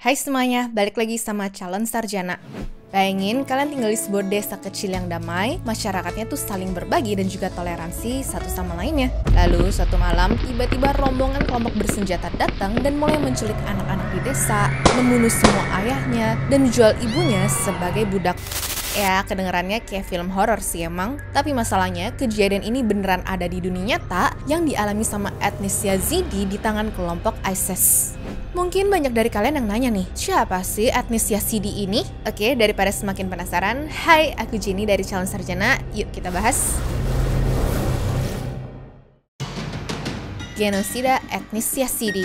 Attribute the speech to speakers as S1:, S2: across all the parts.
S1: Hai semuanya, balik lagi sama calon sarjana. Bayangin kalian tinggal di sebuah desa kecil yang damai, masyarakatnya tuh saling berbagi dan juga toleransi satu sama lainnya. Lalu suatu malam, tiba-tiba rombongan kelompok bersenjata datang dan mulai menculik anak-anak di desa, membunuh semua ayahnya, dan menjual ibunya sebagai budak. Ya, kedengarannya kayak film horor sih emang. Tapi masalahnya, kejadian ini beneran ada di dunia nyata yang dialami sama etnis Yazidi di tangan kelompok ISIS. Mungkin banyak dari kalian yang nanya nih, siapa sih etnis Yazidi ini? Oke, daripada semakin penasaran, hai, aku Jenny dari calon sarjana, yuk kita bahas. Genosida etnis Yazidi.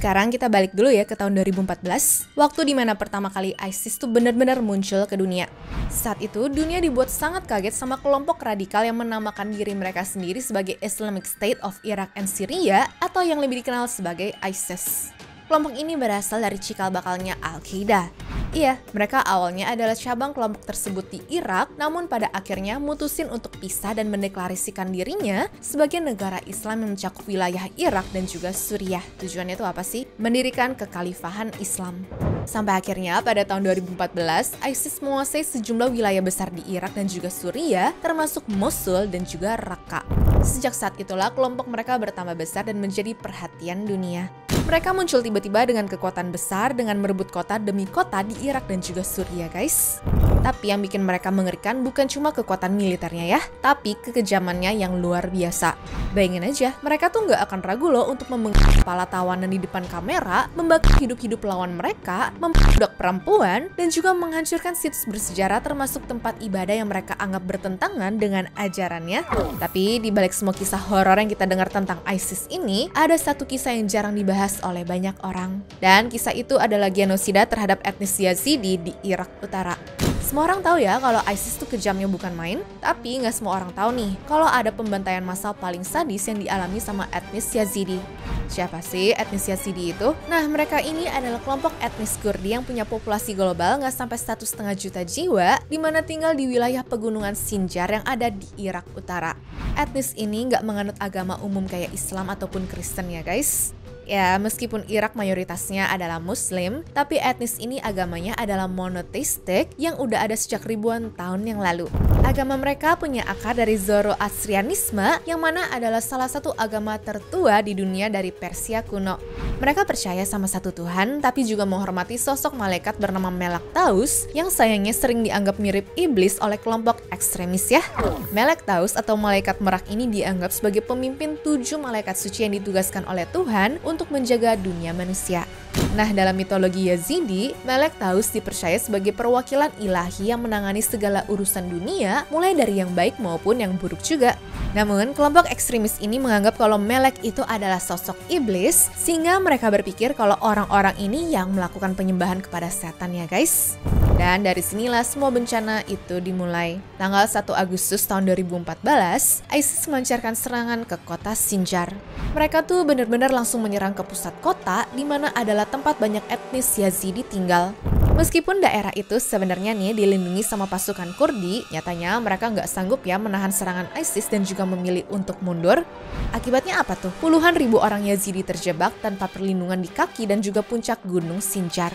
S1: Sekarang kita balik dulu ya ke tahun 2014, waktu dimana pertama kali ISIS tuh benar-benar muncul ke dunia. Saat itu, dunia dibuat sangat kaget sama kelompok radikal yang menamakan diri mereka sendiri sebagai Islamic State of Iraq and Syria atau yang lebih dikenal sebagai ISIS. Kelompok ini berasal dari cikal bakalnya Al-Qaeda. Iya, mereka awalnya adalah cabang kelompok tersebut di Irak, namun pada akhirnya mutusin untuk pisah dan mendeklarasikan dirinya sebagai negara Islam yang mencakup wilayah Irak dan juga Suriah. Tujuannya itu apa sih? Mendirikan kekhalifahan Islam. Sampai akhirnya pada tahun 2014, ISIS menguasai sejumlah wilayah besar di Irak dan juga Suriah, termasuk Mosul dan juga Raqqa. Sejak saat itulah kelompok mereka bertambah besar dan menjadi perhatian dunia. Mereka muncul tiba-tiba dengan kekuatan besar dengan merebut kota demi kota di Irak dan juga Suriah, guys. Tapi yang bikin mereka mengerikan bukan cuma kekuatan militernya ya, tapi kekejamannya yang luar biasa. Bayangin aja, mereka tuh nggak akan ragu loh untuk memenggal kepala tawanan di depan kamera, membakar hidup-hidup lawan mereka, membudak perempuan, dan juga menghancurkan situs bersejarah termasuk tempat ibadah yang mereka anggap bertentangan dengan ajarannya. Tapi di balik semua kisah horor yang kita dengar tentang ISIS ini, ada satu kisah yang jarang dibahas oleh banyak orang. Dan kisah itu adalah genosida terhadap etnis Yazidi di Irak Utara. Semua orang tahu ya kalau ISIS tuh kejamnya bukan main, tapi nggak semua orang tahu nih kalau ada pembantaian massal paling sadis yang dialami sama etnis Yazidi. Siapa sih etnis Yazidi itu? Nah, mereka ini adalah kelompok etnis Kurdi yang punya populasi global nggak sampai 1,5 juta jiwa, di mana tinggal di wilayah pegunungan Sinjar yang ada di Irak Utara. Etnis ini nggak menganut agama umum kayak Islam ataupun Kristen ya guys. Ya, meskipun Irak mayoritasnya adalah Muslim, tapi etnis ini agamanya adalah monoteistik yang udah ada sejak ribuan tahun yang lalu. Agama mereka punya akar dari Zoroastrianisme, yang mana adalah salah satu agama tertua di dunia dari Persia kuno. Mereka percaya sama satu Tuhan, tapi juga menghormati sosok malaikat bernama Melek-Taus, yang sayangnya sering dianggap mirip iblis oleh kelompok ekstremis ya. Melek-Taus atau malaikat merak ini dianggap sebagai pemimpin 7 malaikat suci yang ditugaskan oleh Tuhan untuk menjaga dunia manusia. Nah, dalam mitologi Yazidi, Melek-Taus dipercaya sebagai perwakilan ilahi yang menangani segala urusan dunia, mulai dari yang baik maupun yang buruk juga. Namun, kelompok ekstremis ini menganggap kalau Melek itu adalah sosok iblis, sehingga mereka berpikir kalau orang-orang ini yang melakukan penyembahan kepada setan ya guys. Dan dari sinilah semua bencana itu dimulai. Tanggal 1 Agustus tahun 2014, ISIS melancarkan serangan ke kota Sinjar. Mereka tuh benar-benar langsung menyerang ke pusat kota, di mana adalah tempat banyak etnis Yazidi tinggal. Meskipun daerah itu sebenarnya nih dilindungi sama pasukan Kurdi, nyatanya mereka nggak sanggup ya menahan serangan ISIS dan juga memilih untuk mundur. Akibatnya apa tuh? Puluhan ribu orang Yazidi terjebak tanpa perlindungan di kaki dan juga puncak gunung Sinjar.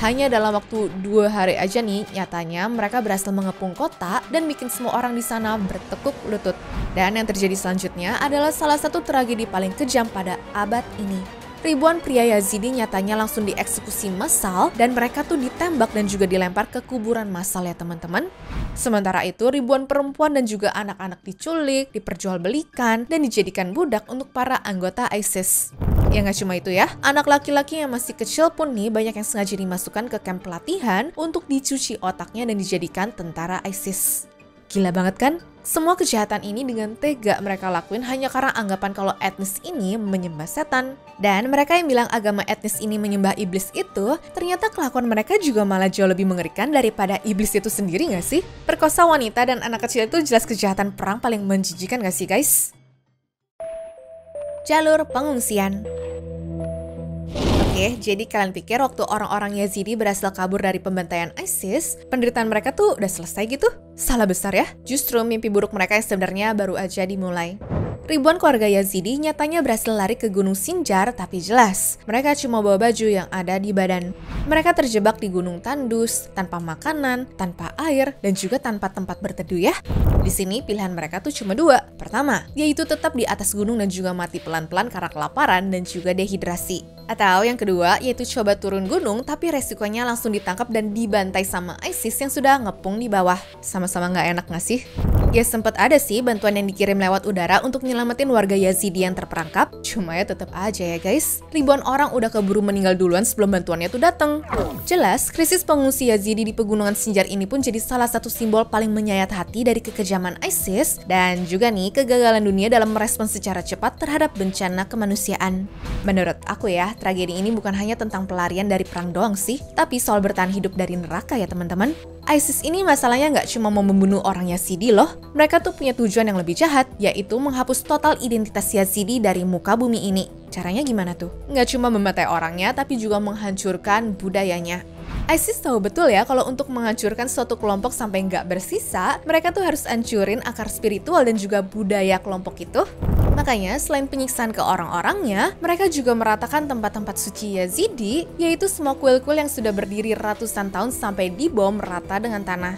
S1: Hanya dalam waktu 2 hari aja nih, nyatanya mereka berhasil mengepung kota dan bikin semua orang di sana bertekuk lutut. Dan yang terjadi selanjutnya adalah salah satu tragedi paling kejam pada abad ini. Ribuan pria Yazidi nyatanya langsung dieksekusi massal dan mereka tuh ditembak dan juga dilempar ke kuburan massal ya teman-teman. Sementara itu ribuan perempuan dan juga anak-anak diculik, diperjualbelikan, dan dijadikan budak untuk para anggota ISIS. Ya nggak cuma itu ya, anak laki-laki yang masih kecil pun nih banyak yang sengaja dimasukkan ke kamp pelatihan untuk dicuci otaknya dan dijadikan tentara ISIS. Gila banget kan? Semua kejahatan ini dengan tega mereka lakuin hanya karena anggapan kalau etnis ini menyembah setan. Dan mereka yang bilang agama etnis ini menyembah iblis itu, ternyata kelakuan mereka juga malah jauh lebih mengerikan daripada iblis itu sendiri nggak sih? Perkosa wanita dan anak kecil itu jelas kejahatan perang paling menjijikan nggak sih guys? Jalur pengungsian. Oke, jadi kalian pikir waktu orang-orang Yazidi berhasil kabur dari pembantaian ISIS, penderitaan mereka tuh udah selesai gitu? Salah besar ya, justru mimpi buruk mereka yang sebenarnya baru aja dimulai. Ribuan keluarga Yazidi nyatanya berhasil lari ke Gunung Sinjar, tapi jelas mereka cuma bawa baju yang ada di badan. Mereka terjebak di gunung tandus, tanpa makanan, tanpa air, dan juga tanpa tempat berteduh ya. Di sini pilihan mereka tuh cuma dua. Pertama, yaitu tetap di atas gunung dan juga mati pelan-pelan karena kelaparan dan juga dehidrasi. Atau yang kedua, yaitu coba turun gunung tapi resikonya langsung ditangkap dan dibantai sama ISIS yang sudah ngepung di bawah. Sama-sama nggak enak nggak sih? Ya sempat ada sih bantuan yang dikirim lewat udara untuk nyelamatin warga Yazidi yang terperangkap. Cuma ya tetap aja ya guys, ribuan orang udah keburu meninggal duluan sebelum bantuannya tuh datang. Jelas, krisis pengungsi Yazidi di pegunungan Sinjar ini pun jadi salah satu simbol paling menyayat hati dari kekejaman ISIS dan juga nih kegagalan dunia dalam merespons secara cepat terhadap bencana kemanusiaan. Menurut aku ya, tragedi ini bukan hanya tentang pelarian dari perang doang sih, tapi soal bertahan hidup dari neraka ya teman-teman. ISIS ini masalahnya nggak cuma mau membunuh orang Yazidi loh, mereka tuh punya tujuan yang lebih jahat, yaitu menghapus total identitas Yazidi dari muka bumi ini. Caranya gimana tuh? Nggak cuma membantai orangnya, tapi juga menghancurkan budayanya. ISIS tahu betul ya kalau untuk menghancurkan suatu kelompok sampai nggak bersisa, mereka tuh harus hancurin akar spiritual dan juga budaya kelompok itu. Makanya selain penyiksaan ke orang-orangnya, mereka juga meratakan tempat-tempat suci Yazidi, yaitu semua kuil-kuil yang sudah berdiri ratusan tahun sampai dibom rata dengan tanah.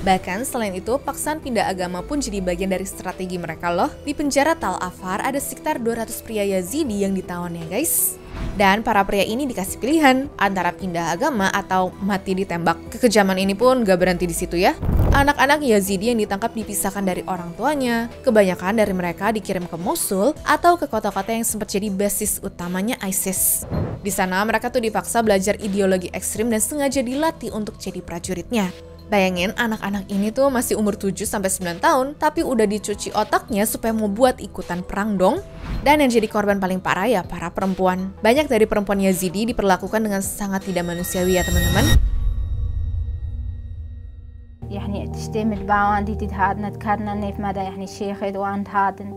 S1: Bahkan selain itu, paksaan pindah agama pun jadi bagian dari strategi mereka loh. Di penjara Tal Afar ada sekitar 200 pria Yazidi yang ditawan ya guys. Dan para pria ini dikasih pilihan antara pindah agama atau mati ditembak. Kekejaman ini pun gak berhenti di situ ya. Anak-anak Yazidi yang ditangkap dipisahkan dari orang tuanya. Kebanyakan dari mereka dikirim ke Mosul atau ke kota-kota yang sempat jadi basis utamanya ISIS. Di sana mereka tuh dipaksa belajar ideologi ekstrim dan sengaja dilatih untuk jadi prajuritnya. Bayangin anak-anak ini tuh masih umur 7-9 tahun, tapi udah dicuci otaknya supaya mau buat ikutan perang dong. Dan yang jadi korban paling parah ya para perempuan. Banyak dari perempuan Yazidi diperlakukan dengan sangat tidak manusiawi ya teman-teman.
S2: يعني تشتمل باوان دي تتهادنا تكادنا نيف مدى يعني الشيخ دوان تهادن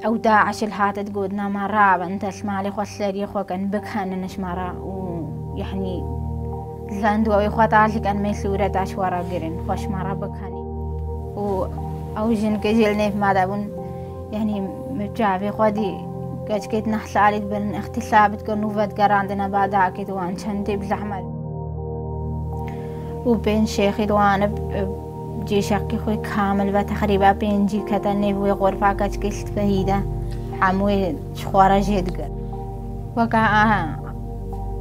S2: أو داعش الهاتة تقودنا مرة أنت اسمالي خوصلي خوكن بكهن نشمرا ويعني زاندو أو خواتالك أن ميسورة تاشوارا قرن خوش مرة بكهني أو جن كجيل نيف مدى يعني مجابي خودي كجكيت نحسالي برن اختسابت كنوفت قراندنا بعد عكيد وان شنتي بزحمة وبين شيخي وانا بجي شقي خوي كامل وتقريبا بين جي كتني وي غرفة كتكست فهيدة حموي شخورة جدقر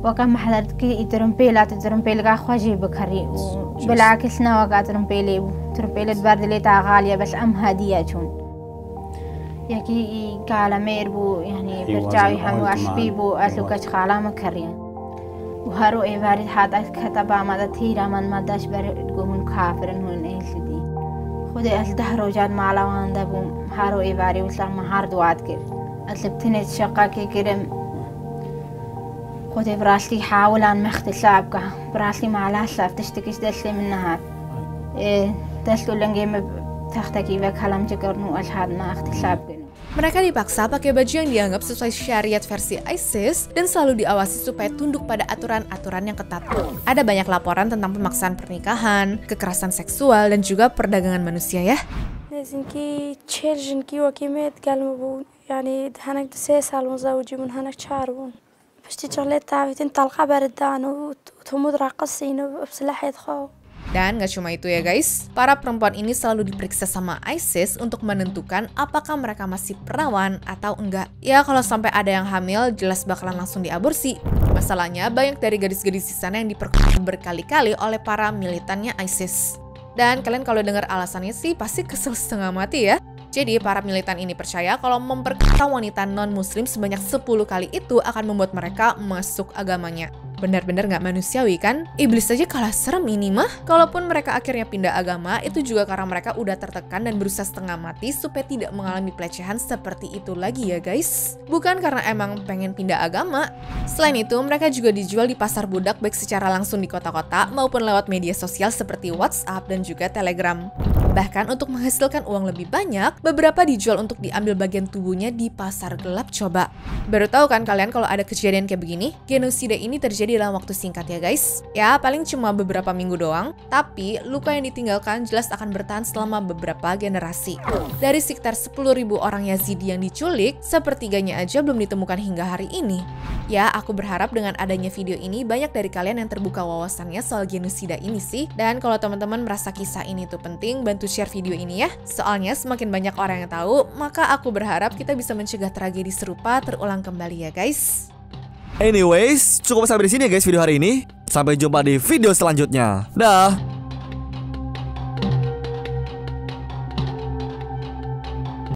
S2: وكا محضرت كي ترمبيلا ترمبيل خواجي بكري بالعكس وكا ترمبيلة بردلي غالية بس أم هدية جون يكي قال ميربو يعني برجعي حمو أشبيبو أسلو كشخالة مكريا وهارو إيفارد حتى كتبا ماذا تيرا من مداش برقومون كافرن هون إيسدي خودي أسدهرو جاد معلوان دابو هارو إيفاري وسلام مهار دوات كير أسلبتني تشقا كي كرم خودي براسلي حاولان مختسابك براسلي معلاسة تشتكيش دسلي منها دسلو لنجيم تختكي بك هلم جكرنو أشهاد ما اختسابك.
S1: Mereka dipaksa pakai baju yang dianggap sesuai syariat versi ISIS dan selalu diawasi supaya tunduk pada aturan-aturan yang ketat. Ada banyak laporan tentang pemaksaan pernikahan, kekerasan seksual, dan juga perdagangan manusia ya. Dan gak cuma itu ya guys, para perempuan ini selalu diperiksa sama ISIS untuk menentukan apakah mereka masih perawan atau enggak. Ya kalau sampai ada yang hamil, jelas bakalan langsung diaborsi. Masalahnya banyak dari gadis-gadis di sana yang diperkosa berkali-kali oleh para militannya ISIS. Dan kalian kalau dengar alasannya sih pasti kesel setengah mati ya. Jadi para militan ini percaya kalau memperkosa wanita non-muslim sebanyak 10 kali itu akan membuat mereka masuk agamanya. Benar-benar nggak manusiawi kan? Iblis aja kalah serem ini mah. Kalaupun mereka akhirnya pindah agama, itu juga karena mereka udah tertekan dan berusaha setengah mati supaya tidak mengalami pelecehan seperti itu lagi ya guys. Bukan karena emang pengen pindah agama. Selain itu, mereka juga dijual di pasar budak baik secara langsung di kota-kota maupun lewat media sosial seperti WhatsApp dan juga Telegram. Bahkan untuk menghasilkan uang lebih banyak, beberapa dijual untuk diambil bagian tubuhnya di pasar gelap coba. Baru tahu kan kalian kalau ada kejadian kayak begini? Genosida ini terjadi dalam waktu singkat ya guys. Ya paling cuma beberapa minggu doang, tapi luka yang ditinggalkan jelas akan bertahan selama beberapa generasi. Dari sekitar 10.000 orang Yazidi yang diculik, sepertiganya aja belum ditemukan hingga hari ini. Ya, aku berharap dengan adanya video ini banyak dari kalian yang terbuka wawasannya soal genosida ini sih. Dan kalau teman-teman merasa kisah ini tuh penting, bantu share video ini ya. Soalnya semakin banyak orang yang tahu, maka aku berharap kita bisa mencegah tragedi serupa terulang kembali ya guys.
S3: Anyways, cukup sampai di sini ya guys video hari ini. Sampai jumpa di video selanjutnya. Dah.